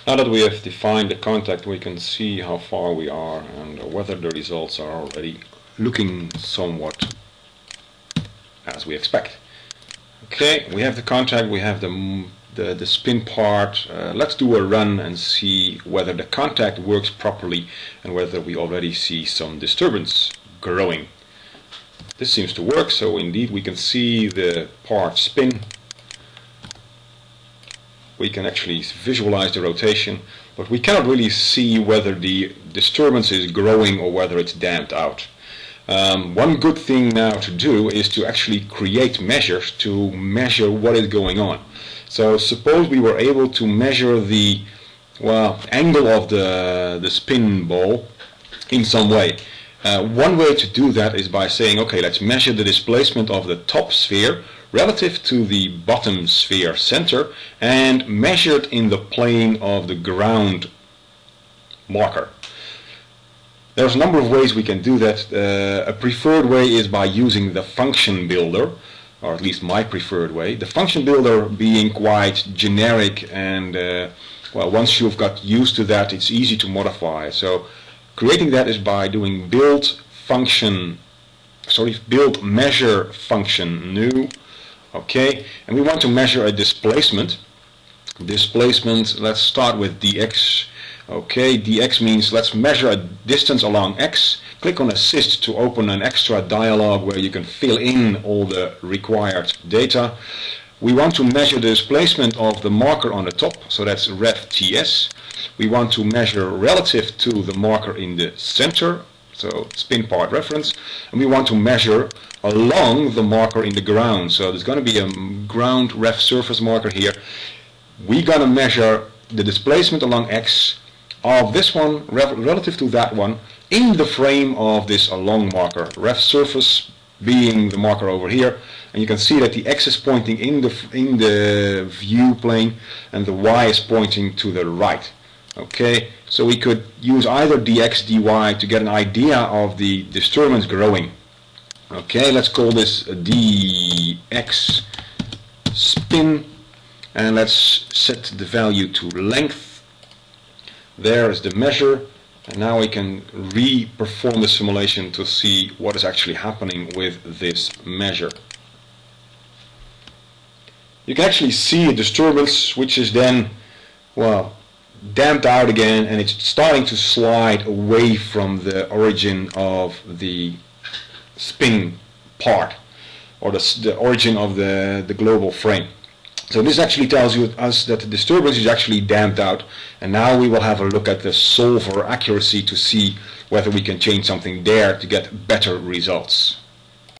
Now that we have defined the contact, we can see how far we are and whether the results are already looking somewhat as we expect. Okay, we have the contact, we have the spin part. Let's do a run and see whether the contact works properly and whether we already see some disturbance growing. This seems to work, so indeed we can see the part spin. We can actually visualize the rotation, but we cannot really see whether the disturbance is growing or whether it's damped out. One good thing now to do is to actually create measures to measure what is going on. So suppose we were able to measure the angle of the spin ball in some way. One way to do that is by saying, okay, let's measure the displacement of the top sphere relative to the bottom sphere center and measured in the plane of the ground marker. There's a number of ways we can do that. A preferred way is by using the function builder, or at least my preferred way. The function builder being quite generic and once you've got used to that, it's easy to modify. So creating that is by doing build measure function new. Okay, and we want to measure a displacement. Let's start with dx. Okay, dx means let's measure a distance along x. Click on assist to open an extra dialog where you can fill in all the required data. We want to measure the displacement of the marker on the top, so that's ref ts. We want to measure relative to the marker in the center, so spin part reference, and we want to measure along the marker in the ground. So there's going to be a ground ref surface marker here. We're going to measure the displacement along x of this one relative to that one in the frame of this along marker, ref surface being the marker over here, and you can see that the x is pointing in the view plane and the y is pointing to the right. Okay, so we could use either dx, dy to get an idea of the disturbance growing. Okay, let's call this dx spin, and let's set the value to length. There is the measure, and now we can re-perform the simulation to see what is actually happening with this measure. You can actually see a disturbance which is then, damped out again, and it's starting to slide away from the origin of the spin part, or the origin of the global frame. So this actually tells us that the disturbance is actually damped out, and now we will have a look at the solver accuracy to see whether we can change something there to get better results.